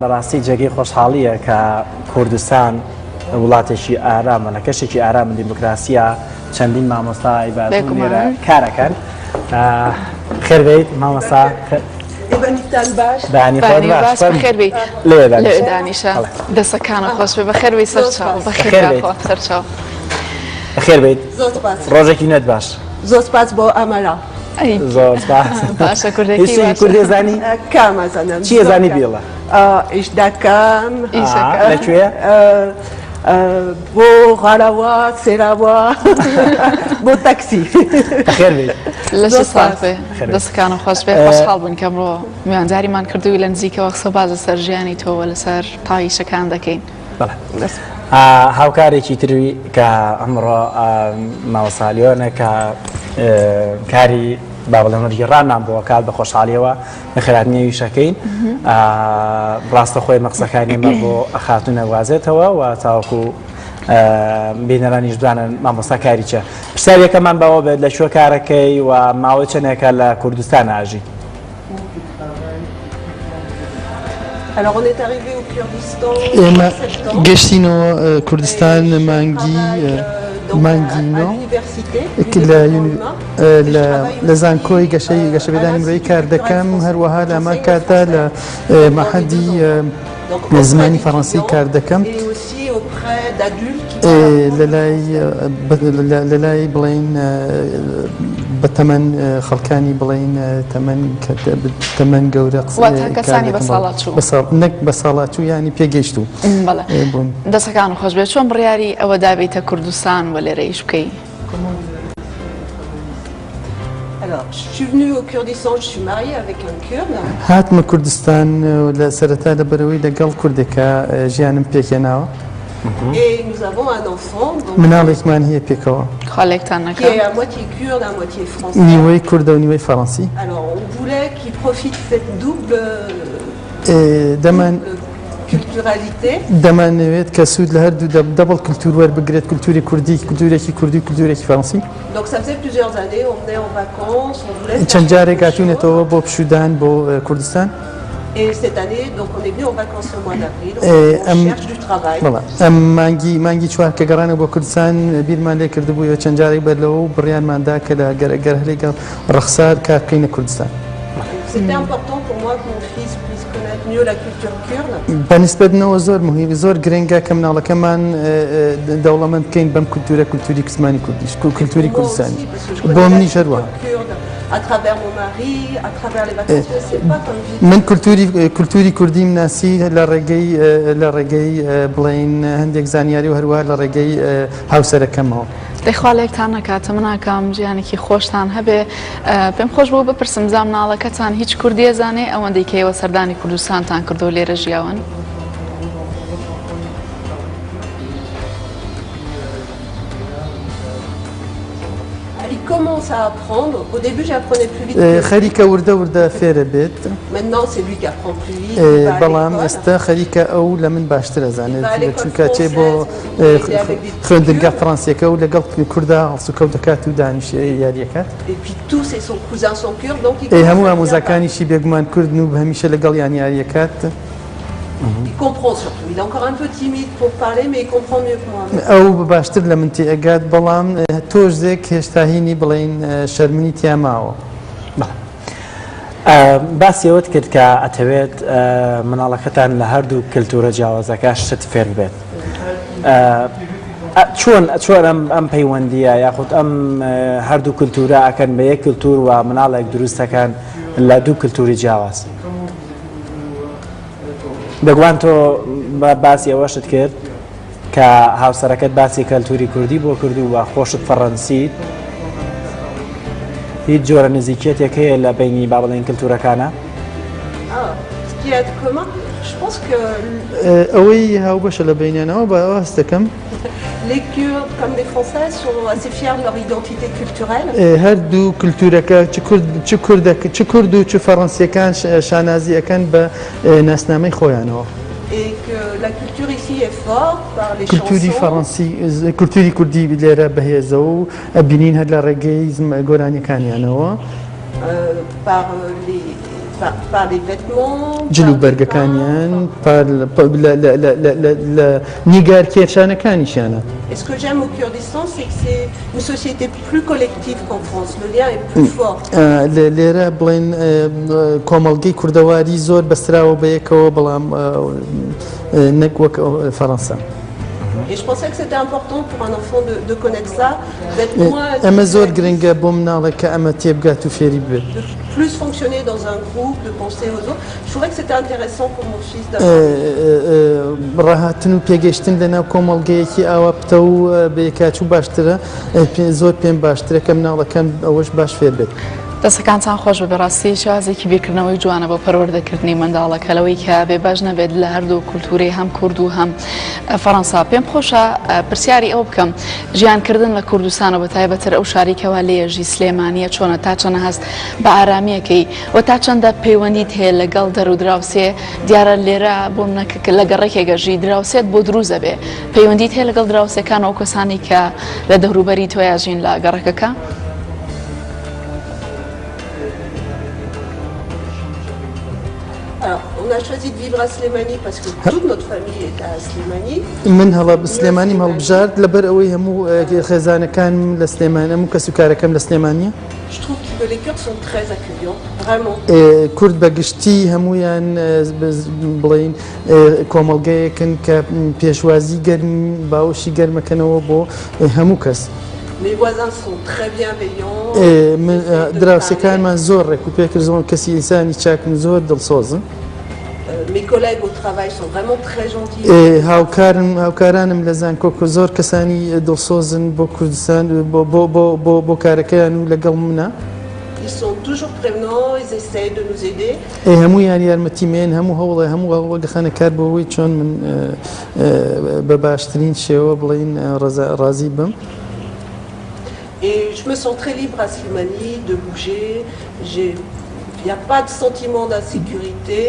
بەڕاستی جێگەی خۆشحاڵیە کە کوردستان وڵاتێکی ئارامە لە کەشێکی ئارامە دیموکراسیە چەندین مامۆستای باشوون لێرە کارەکەن. خێربێیت مامۆستا بەخێربێیت لێ دانیشە دەسەکانە خۆش بێ بەخێربێی سەرچاو سەرچاو بەخێربێیت ڕۆژێکی نوێت باش. زۆر سپاس بۆ ئەمەرا. زۆر سپاس. باشە کوردێکی کوردی زانی؟ کام ئەزانم. چی زانی بێڵە؟ ئیش دەکەم. لەکوێ؟ بۆ غاراوە سێراوە بۆ تاکسی. بەخێربێیت. لە چ ساعتێ دەستەکانە خۆش بێ خۆشحاڵ بوون کە ئەمڕۆ میوانداریمان کردووی لە نزیکەوە قسە بازە سەر ژیانی تۆوە لەسەر تایشەکان دەکەین. هاوکارێکی تروی کە ئەمڕۆ ماوەسالیۆنە کە کاری بابڵێمەری ڕانان بۆ کات بە خۆشحاڵیەوە لە خێراتنیێویشەکەین ڕاستە خۆی مەقسەکانی مە بۆ ئەخاتونە وازێتەوە و تاوەکو بینەرانیش دوانن مامۆستا کاری چە پرسیارەکەمان بەوە بێت لە شوێ کارەکەی و ماوەی چەندێکە لە کوردستان ئاژی. Alors on est arrivé au Kurdistan. گەشتینەوە کوردستان مانگینۆ لە زانکۆی گەشەبێدانی مرۆیی کار دەکەم هەروەها لە ئەمە کاتدا لە مەحەدی زمانی فەڕەنسی کار دەکەم لە لای بڵێن بە تەمەن خەڵکانی بڵێن تەمەن گەورە نەک بە ساڵاتچوو ینی پێگەیشتوو. دەستەکان خۆش بێت چۆن بڕیاری ئەوە دابێتە کوردستان و لێرەیش بکەی؟ Alors, je suis venue au Kurdistan, je suis mariée avec un Kurde. هاتمە کوردستان لە سەرەتا لە بەرەوەی لەگەڵ کوردێکە ژیانم پێکێناوە. Et nous avons un enfant مناڵێکمان هەیە پێکەوە qui est à moitié kurde, à moitié français. نیوەی کوردە و نیوەی فەڕەنسی. Alors, on voulait qu'il profite de cette double culturalité. دەمانەوێت کە سوود لە هەردوو دەبڵ کللتور وەربگرێت کللتوری کوردی کللتورێکی کوردی کللتورێکی فەڕەنسی. Donc ça faisait plusieurs années, on venait en vacances, on voulait. چەند جارێک هاتوونێتەوە بۆ پشودان بۆ کوردستان. Et cette année, donc on est venu en vacances au mois d'avril, on cherche du travail. ئەم مانگی چوار کە گەڕانە بۆ کوردستان بیرمان لێ کردبوویەوە چەند جارێک بەرلەوە و بڕیانماندا کە لە گەرهلێکە ڕەخسار کار بکەینە کوردستان. C'était important pour moi que mon fils puisse connaître mieux la culture kurde. بەنسبەتەوە زۆر مهم زۆر گرنگە کە مناڵەکەمان دەوڵەمەند بکەین بەم کولتوری کسمانی کوردیش کولتوری کوردستانی بۆ منیش هەروەها. À travers mon mari, à travers les vacances, c'est pas comme من کولتوری کوردیم ناسی لە ڕێگەی بڵین هەندێک زانیاری و هەروەها لە ڕێگەی هاوسەرەکەمەوە. دەیخوا لێکتان نەکاتە مناکەم ژیانێکی خۆشتان هەبێ پێم خۆش بۆ بپرسم زام ناڵەکەتان هیچ کوردیە زانێ ئەوەندەی کەیەوە سەردانی کوردستانتان کردو لێرە ژیاون؟ commence à apprendre. Au début, j'apprenais plus vite. خەریکە وردە فێرە بێت. Maintenant, c'est lui qui apprend plus vite. بەڵام ئێستا خەریکە ئەو لە من باشتر ئەزانێت چونکە چێ بۆ خوێندنگا فەڕەنسیەکە و لەگەڵ کووردا هەڵسوکەوت دەکات و دانیشت یاریەکات. Et puis tous ses cousins sont kurdes, donc هەموو ئامۆزاکانیشی بێگومان کوردن و هەمیشە لەگەڵ یاریەکات. Il comprend surtout. Il est encore un peu timide pour parler, mais il comprend mieux que moi. ئەو باشتر لە من تێئگات بەڵام تۆژێک هێشتا هینی بڵین شەرمنی تیاماوە. باسیەوەت کرد کە ئەتەوێت مناڵەکەتان لە هەردوو کللتورە جیاوازەکە شت فێر بێت. چۆن ئەم پەیوەندیە یاخود ئەم هەردوو کللتورە ئەکەن بە یەک کللتور و مناڵێک دروستەکان لە دوو کللتوری جیاواز. دەگوان تۆ باسی ئەوەشت کرد کە هاوسەرەکەت باسی کەلتوری کوردی بۆ کردو و خۆشت فەڕەنسیت هیچ جۆرە نزیکێتێک هەیە لە بینی با بڵێن کللتورەکانە؟ ئەوەی هاوبەشە لە بینیانەوە بە ئەوە هەست دەکەم. Les Kurdes, comme les Français, sont assez fiers de leur identité culturelle. هەردوو کللتورەکە چ کورد و چ فەڕەنسیەکان شانازیەکەن بە ناسنامەی خۆیانەوە. Et que la culture ici est forte par les chansons. کولتوری کوردی لێرە بەهێزە و ئەبینین هەر لە ڕێگەی گۆرانیەکانیانەوە. Par les par les vêtements. جلو بەرگەکانیان لە نیگار کێشانەکانیشانە. Et ce que j'aime au Kurdistan, c'est que c'est une société plus collective qu'en France. Le lien est plus fort. لێرە بڵێن کۆمەڵگەی کوردەواری زۆر بەستراوە بەیەکەوە بەڵام نەک وەک فەڕەنسا. Et je pensais que c'était important pour un enfant de connaître ça, d'être moins... ئەمە زۆر گرنگە بۆ مناڵێک کە ئەمە تێبگات و فێری بێت. De plus fonctionner dans un groupe, de penser aux autres. Je trouvais que c'était intéressant pour mon fils d'avoir... ڕاهاتن و پێگەشتن لەناو کۆمەڵگەیەکی ئاوا پتە و بەیەکاچوو باشترە زۆر پێم باشترە کە مناڵەکەم ئەوەش باش فێر بێت. دەستەکانتان خۆش بە ڕاستی شازێکی بیرکردنەوەی جوانە بۆ پەروەردەکردنی منداڵەکە لەوەی کە بێباش نەبێت لە هەردوو کولتوری هەم کورد و هەم فەڕەنسا. پێم خۆشە پرسیاری ئەو بکەم ژیانکردن لە کوردستانە بە تایبەتر ئەو شاریکەوە لێژی سلێمانیە چۆنە تا چەنە هەست بە ئارامیەکەی و تا چەندە پەیوەندیت هەیە لەگەڵ دەرودراوسێ دیارە لێرە بۆ لە گەڕێکێگەژی دراوسێت بۆ دروزە بێ پەیوەندیت هەیە لەگەڵ دراوسەکان ئەو کەسانی کە لە دەوروبەری تۆیا ژین لە گەڕەکەکە؟ Alors, on a choisi de vivre à Slémanie parce que toute notre famille est à Slémanie. من هەڵە سلێمانی هەڵبژارد لەبەر ئەوەی هەموو خێزانەکان لە سلێمانە هەموو کەسوکارەکەم لە سلێمانیە. Je trouve que les Kurdes sont très accueillants, vraiment. کورد بەگشتی هەمویان بڵین کۆمەڵگەیەکن کە پێشوازی گەرم باوشی گەرمەکەنەوە بۆ هەموو کەس. Mes voisins sont très bienveillants. دراوسەکانمان زۆر ڕێک و پێکرد زۆر کەسی ئینسانی چاکن زۆر دڵسۆزن. Mes collègues au travail sont vraiment très gentils. هاوکارانم لە زانکۆ زۆر کەسانی دڵسۆزن بۆ کوردستان بۆ کارەکەیان و لەگەڵ منە. Ils sont toujours prévenants, ils essayent de nous aider. هەمویان یارمەتیمێن هەموو هەوڵە هەموو دەخەنە کار بۆەوەی چۆن من بە باشترین شێوە بڵین ڕازی بم. Et je me sens très libre à Slimani de bouger. Il n'y a pas de sentiment d'insécurité.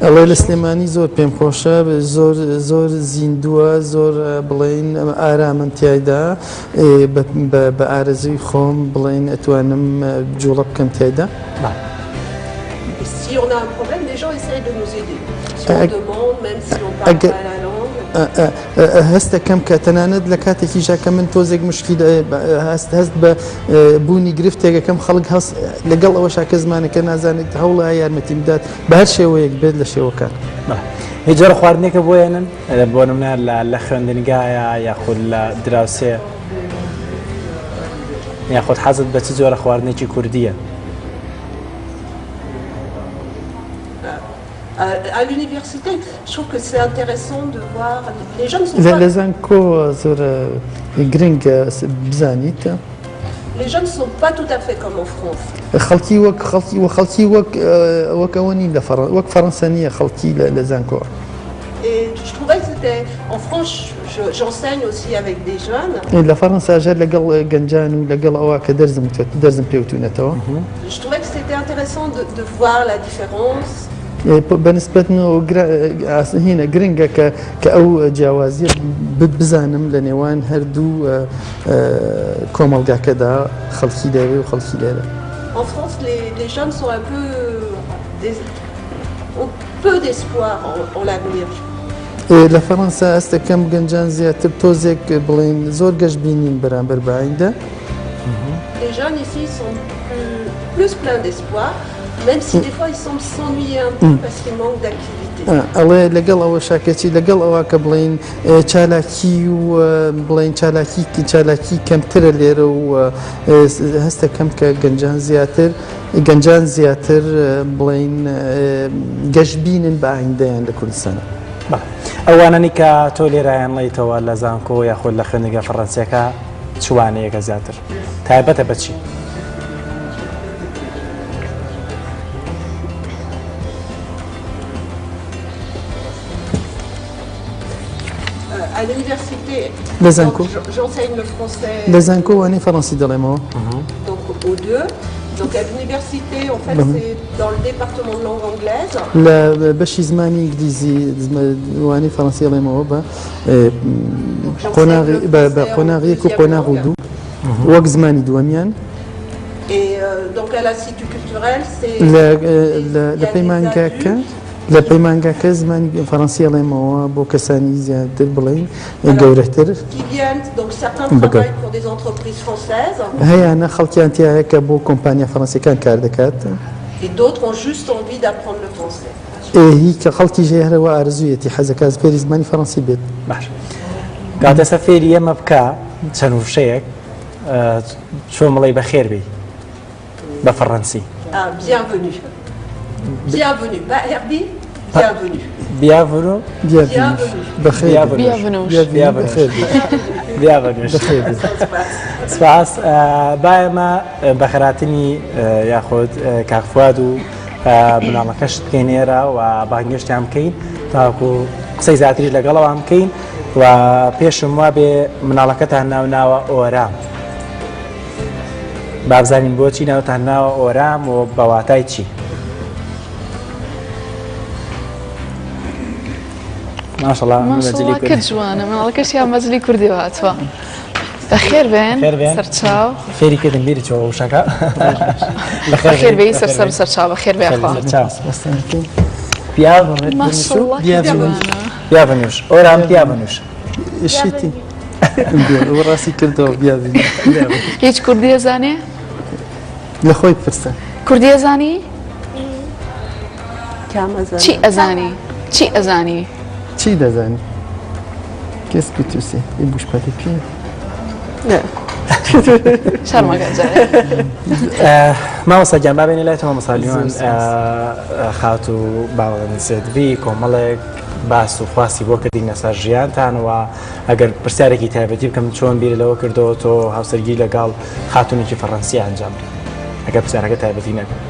ئەڵێ لە سلێمانی زۆر پێم خۆشە زۆر زیندووە زۆر بڵین ئارامن تایدا بە ئارەزوی خۆم بڵین ئەتوانم جوڵە بکەم تایدا. Et si on a un problème, les gens essayent de nous aider. Si on demande, même si on parle pas la langue. هەستەکەم کە تەنانەت لە کاتێکی ژاکە من تۆزێک مشکی هەست بە بوونی گرفتێکەکەم خەڵک هەست لەگەڵ ئەوەشا کە زمانەکە نازانێت هەوڵە یارمەتی بدات بە هەر شێوەیەک بێت لە شێوەکان. هیچ جۆرە خواردنێکە بۆیانن بۆ نمونە لە خوێندنگایە یاخود لە دراوسێ یاخود حەزت بە چ جۆرە خواردنێکی کوردیە؟ À l'université, je trouve que c'est intéressant de voir les jeunes sont pas... لە زانکۆ زۆر گرنگ بزانیت. Les jeunes ne sont pas tout à fait comme en France. خەڵکی وەک ئەوە نین وەک فەڕەنسا نییە خەڵکی لە زانکۆ. Et je trouvais que c'était... En France, j'enseigne aussi avec des jeunes. لە فەڕەنساژە لەگەڵ گەنجان و لەگەڵ ئەوە کە دەرزم پێوتونەتەوە. Je trouvais que c'était intéressant de voir la différence. بەنسبەت هینە گرنگە کە ئەو جیاوازیە بزانم لە نێوان هەردوو کۆمەڵگاکەدا خەڵکی لێرە و خەڵکی لێرە. En France, les jeunes sont un peu... ont peu d'espoir en l'avenir. لە فەڕەنسا ئەستەکەم گەنجان زیاتر تۆزێک بڵین زۆر گەشت بینین بەرامبەر بە ئایندە. Les jeunes ici sont plus pleins d'espoir. Même si des fois ils semblent s'ennuyer un peu parce qu'ils manquent d'activité. ئەڵێ لەگەڵ ئەوە شاکەچی لەگەڵ ئەوە کە بڵین چالاکی و بڵین چالاکی کەمترە لێرە و هەستەکەم کە گەنجان زیاتر بڵین گەشت بینن بە ئایندەیان لە کوردستانە. ئەوانانی کە تۆ لێرایان لەیتەوە لە زانکۆ یاخود لە خوێندنگە فەڕەنسیەکە چوانەیەکە زیاتر تایبەتە بەچی؟ À l'université, j'enseigne le français. Les Zanko, on est français dans les mots. Donc aux deux. Donc à l'université, en fait, c'est dans le département de langue anglaise. La باش زماني انجليزي واني فرنسي لي مو با قناغي كو قناغودو وقت زماني دوانيان. Et donc à l'Institut culturel, c'est لە پەیمانگاکە لە پەیمانگاکە زمانی فەڕەنسی ئەڵێمەوە بۆ کەسانی زیاتر بڵین گەورەتر qui viennent, donc certains travaillent pour des entreprises françaises هەیەە خەڵکیان تایە کە بۆ کۆمپانیا فەڕەنسیەکان کار دەکات et d'autres ont juste envie d'apprendre le français. هی کە خەڵکی ژێرەوە ئارزوویەتی حەزەکە فێری زمانی فەڕەنسی بێت باش کاتەسە فێری ئەمە بکە چەند وشەیەک چۆن مڵی بەخێر بی بە فەڕەنسی Ah, bienvenue. Bienvenue. Pas Herbie, bienvenue. بیاڤنۆ بەخێر بیاڤنوش سپاس باەمە بەخەراتنی یاخۆت کاکفواد و مناڵەکەشت بکەین ئێرە و بانگشتیان بکەین تاکو قسەی زیاتریش لەگەڵەوە بکەین و پێشم وا بێ مناڵەکەتان ناوناوە ئۆرام بابزانین بۆچی ناوتان ناوە ئۆرام و بەواتای چی ماشەڵڵا کرد جوانە مناڵەکەشیان مەجلی کوردی هاتووە بەخێر بێن سەرچاو فێری کردن بیری چۆ وشەکە بەخێر بێی سەر سەرچاو بەخێر بێخوا پیاڤنوش ئۆرام پیاڤنوش شتی ڕاستی کردەوە بیاڤین هیچ کوردی ئەزانێ لە خۆی پرسە کوردی ئەزانی Kamazan. چی ئەزانی چی ئەزانی چی دەزانی کەس کوتوسێ ئی بوش پاتی پێ شەرمەگەجارێ مامۆستا گیان بابێنێ لای تۆمە مەسالیۆن خات و باوەڕێنی سێدوی کۆمەڵێک باس و خواستی بۆ کردین لەسەر ژیانتان و ئەگەر پرسیارێکی تایبەتی بکەم چۆن بیری لەوە کردەوە تۆ هاوسەرگی لەگەڵ خاتونێکی فەڕەنسی ئەنجام ئەگەر پرسیارەکە تایبەتی نەبێت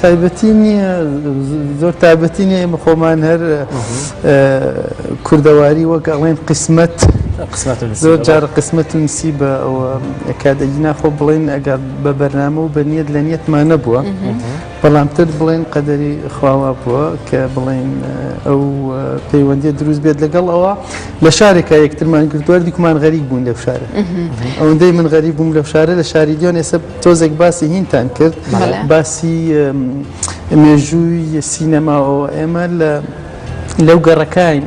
تایبەتی نییە زۆر تایبەتی نیە ئێمە خۆمان هەر کوردەواری وەک ئەڵێن قسمەت زۆر جارە قسمەت و نسیبە ئەوە ئەکادەگی ناخۆ بڵێن ئەگەر بە بەرنامە و بە نیەت لە نیەتمان نەبووە بەڵامتر بڵێن قەدەری خواوا بووە کە بڵێن ئەو پەیوەندیە دروست بێت لەگەڵ ئەوە لە شارێکە یەکترمان کردووە دیکمان غەریب بوون لەو شارە ئەوەندەی من غەریب بووم لەو شارە لە شاری دیۆن ئێستا تۆزێک باسی هینتان کرد باسی مێژووی سینەماەوە ئێمە لەو گەڕەکەین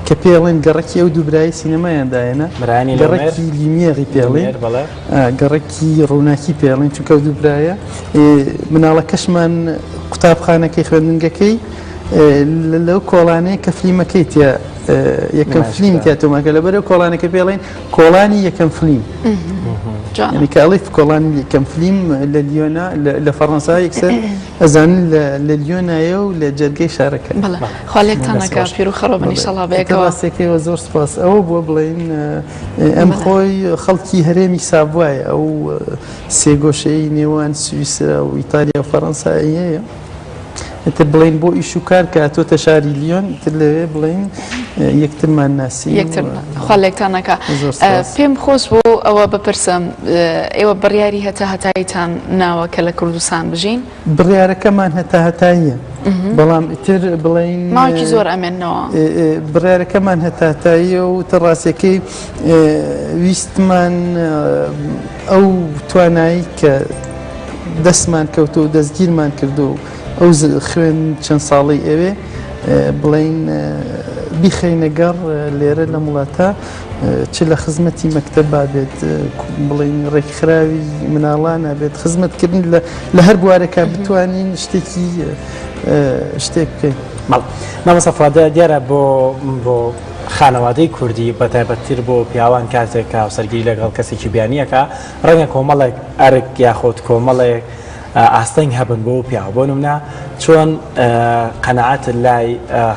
کە پێڵێن گەڕەکی ئەو دووبرایی سینەمایاندایەنە گەڕەکی لیمیێڕی پێڵێن گەڕەکی ڕووناکی پێڵێن چونکە ئەو دووبرایە مناڵەکەشمان قوتابخانەکەی خوێندنگەکەی لەو کۆڵانەیە کە فلیمەکەی تیا یەکەم فلیم تیا تۆماکە لەبەرەوە کۆڵانەکە پێڵێن کۆڵانی یەکەم فلیم یعنی کاڵی کۆڵانی یەکەم فلیم لە لیۆنا لە فەڕەنسا یەکسەر ئەزانن لە لیۆنایە و لە جەرگەی شارەکە خاڵێکتان نەکا پیر و خەڕۆبنی شەڵا بێکەوە ڕاستێکەوە زۆر سپاس ئەوە بۆ بڵێن ئەم خۆی خەڵکی هەرێمی ساڤایە ئەو سێگۆشەی نێوان سویسرا و ئیتالیا و فەڕەنساییەیە تر بڵین بۆ ئیش و کار کە تۆتە شاری لیۆن تر لەوێ بڵین یەکترمان ناسی یەکتر خاڵێکتان نەکا پێم خۆش بۆ ئەوە بپرسم ئێوە بڕیاری هەتا هەتاییتان ناوە کە لە کوردستان بژین بڕیارەکەمان هەتا هەتاییە بەڵام ئیتر بڵین ماوەکی زۆر ئەمێنەوە بڕیارەکەمان هەتا هەتاییە و تەڕاستەکەی ویستمان ئەو توانایی کە دەستمان کەوتو و دەستگیرمان کردو ئەو خوێن چەند ساڵی ئەوێ بڵین بیخەینەگەڕ لێرە لە وڵاتە چ لە خزمەتی مەکتەبا بێت بڵین ڕێکخراوی مناڵانە بێت خزمەتکردن لە هەر بوارێکە بتوانین شتێکی شتێک بکەین مامۆستا فواد دیارە بۆ خانەوادەی کوردی بەتایبەتتر بۆ پیاوان کاتێک کە هاوسەرگیری لەگەڵ کەسێکی بیانیەکە ڕەنگە کۆمەڵێک ئەرک یاخۆت کۆمەڵێک ئاستەنگ هەبن بۆ پیاوە بۆ نمونە چۆن قەنەعەت لای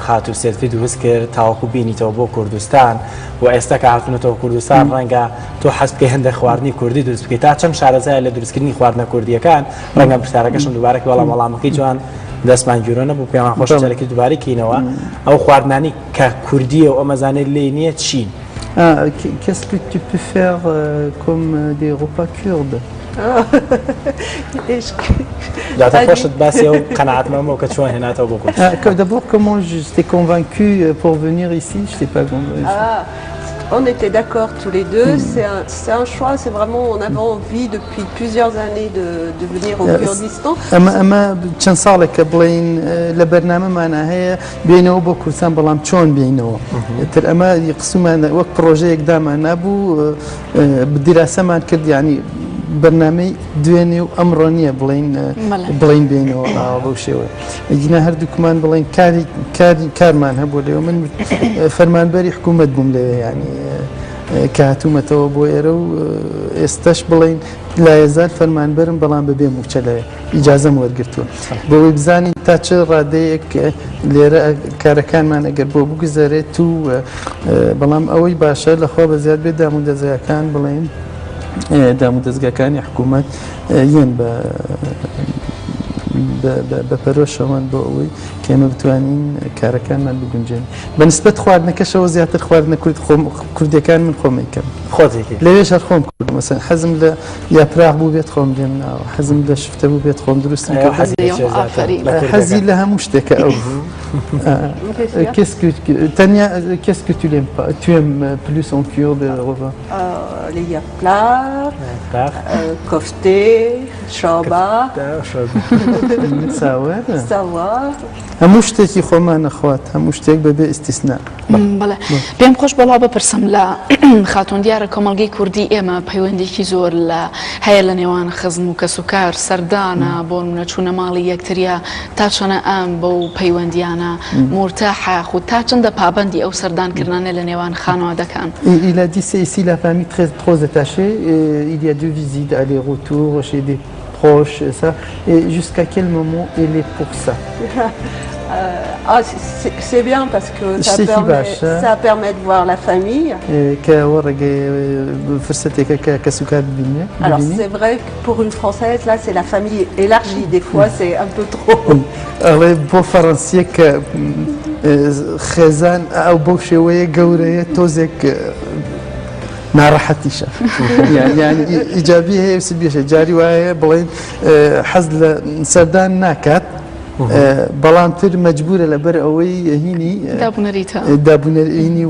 خات و سێدفی دروست کرد تاوەکو بینیتەوە بۆ کوردستان و ئێستا کە هاتونەتەوە کوردستان ڕەنگە تۆ حەز بکەی هەندێک خواردنی کوردی دروست بکەیت تا چەند شارەزایە لە دروستکردنی خواردنە کوردیەکان ڕەنگە پرسیارەکەشم دووبارەی وەڵامەکەی جوان دەستمان گیرۆ نەبوو پێمان خۆش جارێکی دووبارەی کەینەوە ئەو خواردنانی کە کوردیە و ئەمەزانێت لێ نییە چین Qu'est-ce que tu peux faire comme des repas kurdes D'abord, comment j'étais convaincu pour venir ici, je ne sais pas. on était d'accord tous les deux. C'est un choix. C'est vraiment, on avait envie depuis plusieurs années de venir au Kurdistan. ئەمە چەند ساڵێکە بڵین لە بەرنامەمانە هەیە بێنەوە بۆ کوردستان بەڵام چۆن بێنەوە تر ئەمە قسومان وەک پرۆژەیەک دامان نبوو دیراسەمان کرد یعنی بەرنامەی دوێنێ و ئەمڕۆ نییە بڵین بێنەوە بەو شێوە گینا هەردووکمان بڵین کارمان هەبوو لێەوە من فەرمانبەری حکوومەت بووم لێ ینی کە هاتوومەتەوە بۆ ئێرە و ئێستش بڵین لایەزار فەرمانبەرم بەڵام بەبێ موچە لەوێ ئیجازەم وەرگرتووە بۆی بزانین تا چه ڕادەیەک لێرە کارەکانمان ئەگەر بۆ بگوزارێت و بەڵام ئەوەی باشە لەخوا بە زیاد بێت دامودەزیەکان بڵین دامودەزگاکانی حکوومەت یەن بە پەرۆشەوەن بۆ ئەوەی کێمە بتوانین کارەکانمان بگونجێن بەنسبەت خواردنەکەشەوە زیاتر خواردنە کوردیەکان من خۆمەکەم لەوێش هەر خۆم کرد مەسەن حەزم لە یاپراغ بوو بێت خۆم دێم ناوە حەزم لە شفتە بوو بێت خۆم دروستم حەزی لە هەموو شتێکە ئەو تەنیا qu'est-ce que tu aimes plus en kurde Rova les yaplar, kofte, shoba, sawa. هەموو شتێکی خۆمان نەخوات هەموو شتێک بەبێ ئیستیسنا بەڵێ پێم خۆش بەڵا بپرسم لە خاتون دیارە کۆمەڵگەی کوردی ئێمە پەیوەندێکی زۆر لە هەیە لە نێوان خزم و کەسوکار سەردانە بۆ نەچوونە ماڵی یەکتریا تا چەنە ئەم بەو پەیوەندیانە مرتاحە خو تا چەندە پابەندی ئەو سەردانکردانە لە نێوان خانوادەکان Il a dit c'est ici la famille très attachée il y a 2 visites aller-retour chez des proches ça et jusqu'à quel moment elle est pour ça c'est bien parce que ça permet de voir la famille. Alors c'est vrai que pour une Française, là c'est la famille élargie, des fois c'est un peu trop. بۆ فەڕەنسیەک خێزان ئەو بەو شێوەیە گەورەیە تۆزێک ناڕەحەتیشە یعنی ئیجابی هەیە سبیێشە جاری وایە بڵێن حەز لە سەردان ناکات بەڵام تر مەجبورە لەبەر ئەوەی هینی دابوونەرینی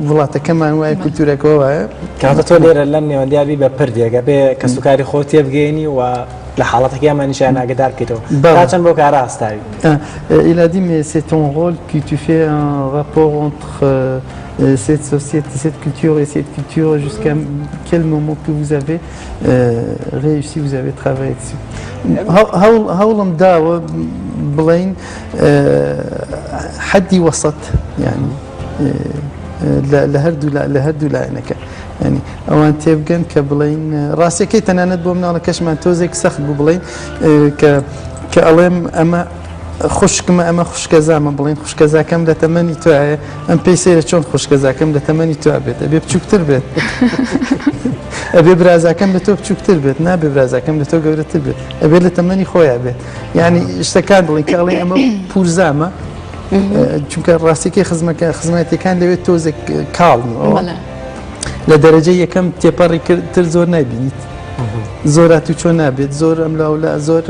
وڵاتەکەمان وایە کولتورەکەەوە وایە کاتە تۆ لێرە لەم نێوەندیابی بە پردێگە بێ کەسوکاری خۆ تێبگەینی و لە حاڵەتەکەیان نیشان ئاگدار بکەیتەوە تا چەند بۆ کارە ئاستاوی Il a dit mais c'est ton rôle que tu fais un rapport entre cette société, cette culture et cette culture jusqu'à quel moment que vous avez réussi, vous avez travaillé dessus. هەوڵم داوە بڵین حەدی وەسەط يعني لە هەردوو لایەنەکە ینی ئەوان تێبگەن کە بڵین ڕاستیەکەی تەنانەت بۆ مناڵە کەشمان تۆزێک سەخت بوو بڵین کە ئەڵێم ئەمە خوشکمە ئەمە خوشکەزامە بڵین خوشکەزاکەم لە تەمەنی توایە ئەم پێی سێرە چۆن خوشکەزاکەم لە تەمەنی توا بێت ئەبێ بچووکتر بێت ئەبێ برازاکەم لە تۆ بچووکتر بێت نابێ برازاکەم لە تۆ گەورەتر بێت ئەبێ لە تەمەنی خۆیان بێت یعنی شتەکان بڵین کە ئەڵێ ئەمە پورزامە چونکە ڕاستیەکەی خزمەتەکان لەوێت تۆزێک کاڵنەوە لە دەرەجەی یەکەم تێپەڕی تر زۆر نابینیت زۆرات و چۆن نابێت زۆر ئەم لاولا زۆر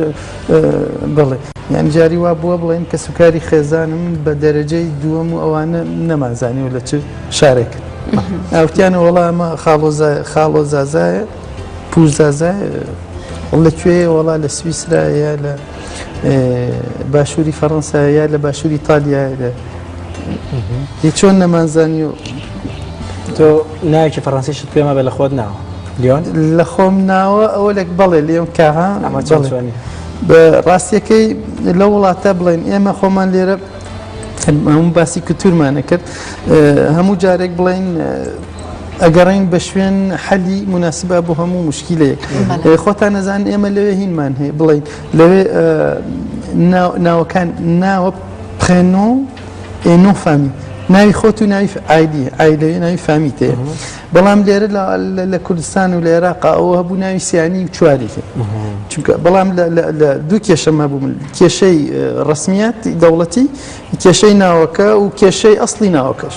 بڵێ یان جاری وا بووە بڵێن کە سوکاری خێزانم بە دەرەجەی دووەم و ئەوانە نەمازانی و لە چ شارێک ئەوتیانە وەڵا ئەمە خاڵۆزازایە پوزازایە لەکوێ وەڵا لە سویسرایە لە باشووری فەڕەنسایە لە باشووری ئیتالیایە چۆن نەمانزانی و تۆ ناوێکی فەڕەنسیشت پێمە بێ لە خۆت ناوە لیۆن لە خۆم ناوە ئەوەلێک بەڵێ لێم کاها بە ڕاستیەکەی لە وڵاتە بڵێن ئێمە خۆمان لێرە هەموو باسی کلتورمانە کرد هەموو جارێک بڵێن ئەگەڕین بە شوێن حەلی مناسبە بۆ هەموو مشکیلەیەک خۆتان نەزان ئێمە لەوێ هینمان هەیە بڵێن لەوێ ناوەکان ناوە پرێنۆ ئێ نۆ فامی ناوی خۆت و ناوی ئایلەوێ ناوی فامی تەیە بەڵام لێرە لە کوردستان و لە عێراق ئەوە هەبوو ناوی سیانی و چواریکە چونکە بەڵام لە دوو کێشەمە بوو من کێشەی ڕسمیات دەوڵەتی کێشەی ناوەکە و کێشەی ئەسڵی ناوەکەش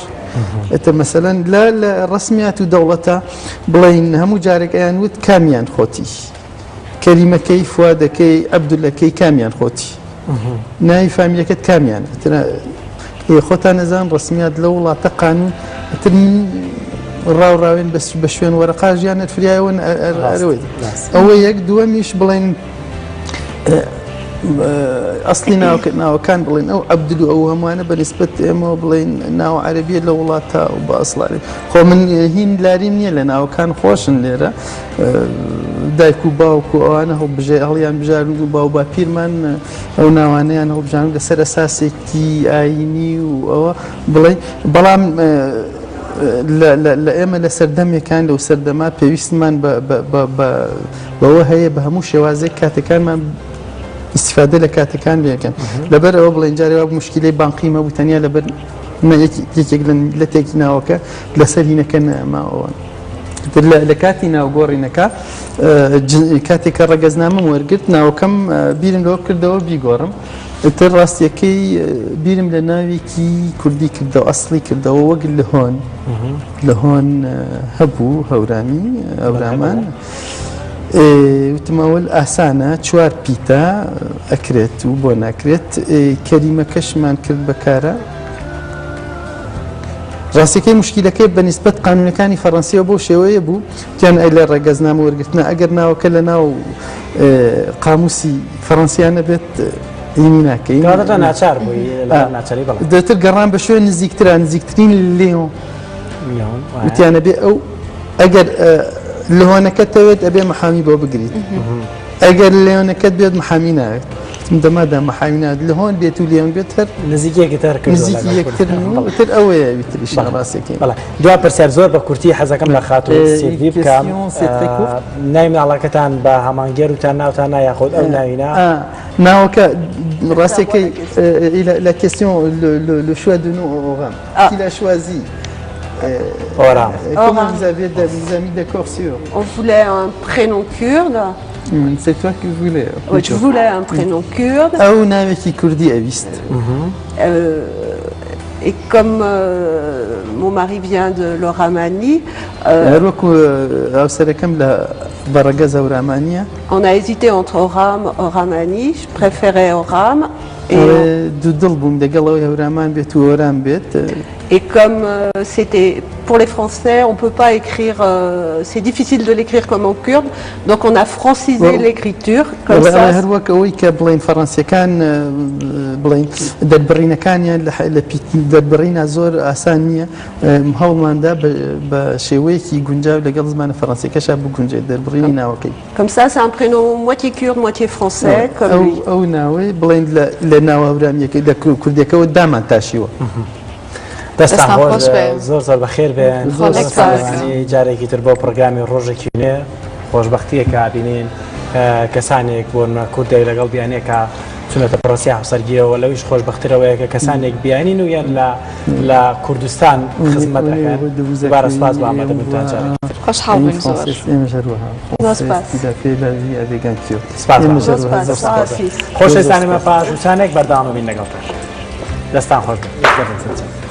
ئێتە مەسەلەن لە ڕسمیات و دەوڵەتە بڵین هەموو جارێک ئەیان وت کامیان خۆتی کەریمەکەی فوادەکەی عەبدولەکەی کامیان خۆتی ناوی فامیلەکەت کامیانە خۆتان نەزان ڕسمیات لە وڵاتە قانون ڕاوڕاوێن بە شوێن وەرەقا ژیانت فریایەوە ئەوە یەک دووەمیش بڵێن ئەسلی ناوەکان بڵێن ئەو عەبدول و ئەو هەمووانە بەنسبەت ئێمەوە بڵێن ناو عەرەبیە لە وڵاتە و بە ئەسڵاری خۆ من هین لاریم نییە لە ناوەکان خۆشن لێرە دایک و باوک و ئەوانە هەڵیان بژار و باو با پیرمان ئەو ناوانەیان هەڵبژان لەسەر ئەساسێکی ئاینی و ئەوە بڵێ بەڵام لە ئێمە لە سەردەمێکان لەو سەردەما پێویستمان بەوە هەیە بە هەموو شێوازێک کاتەکانمان استفاده لە کاتەکان لێکەن لەبەر ئەوە بڵێن جارێ وەک موشکیلەی بانقیمە بوو تەنیا لەبەر یەکێک لە تێکی ناوەکە لەسەر هینەکە نەماوە لە کاتی ناوگۆڕینەکە کاتێکە ڕەگەزنامەم وەرگرت ناوەکەم بیرم لەوە کردەوە بیگۆڕم تر ڕاستیەکەی بیرم لە ناوێکی کوردی کردەوە ئەسڵی کردەوە وەک لە هۆن هەبوو هەورامی ئەورامان وتمەوەل ئاسانە چوار پیتە ئەکرێت و بۆ ناکرێت کەریمەکەشمان کرد بەکارە ڕاستیەکەی مشکلەکەی بەنسبەت قانونەکانی فەڕەنسیەوە بۆ شێوەیە بوو تیان ئەی لە ڕێگەزنامە وەرگرتنە ئەگەر ناوەکە لە ناو قاموسی فەڕەنسیانە بێت هینی ناکەین ناچار بووی ناچاری بەڵێ دەتر گەڕان بە شوێن نزیکترین لێۆن وتیانە بێ ئەو ئەگەر لەهۆنەکەت دەوێت ئەبێ محامی بۆ بگریت ئەگەر لێۆنەکەت بێت محامی ناوێت دەمادا محامی ناوێت لە هۆن بێت و لێۆن بێت هەر نزیکی یەکتر تر ئەوەیە ویتریشان ڕاستەکەی دوا پرسیار زۆر بە کورتی حەزەکەم لە خاتون سێوی بکەم ناوی ماڵەکەتان بە هەمانگەر وتان ناوتان نایاخۆت ئەو ناوینا ناوەکە ڕاستەکەی la question le choix de nom au RAM qui l'a choisi comment vous avez mis d'accord sur On voulait un prénom kurde. C'est toi qui voulais. Oui, je voulais un prénom kurde. أو ناوێکی کوردی ئەویست. Et comme mon mari vient de l'Oramanie, on a hésité entre Oram et Oramanie. Je préférais Oram. Et comme c'était pour les Français, on ne peut pas écrire, c'est difficile de l'écrire comme en kurde, donc on a francisé l'écriture comme ça. Comme ça, c'est un prénom moitié kurde, moitié français, comme lui. دەستان خۆش زۆر زۆر بەخێر بێن جارێکی تر بۆ پرۆگرامی ڕۆژێکی نوێ خۆشبەختیەکە بینین کەسانێک بۆ کوردی لەگەڵ بیانێکە چونەتە پرۆسی هەڵسەرگیرەوە لەویش خۆشبەختیەوەیە کە کەسانێک بیانین و یان لە کوردستان خزمەت دەکەن دووبارە سوپاس بۆ ئامادەبوونتان جارێکی تر خۆشحاڵ بووین خۆشەویستانێمە پاش وچانێک بەردەوام بین لەگەڵ دەستان خۆش بێت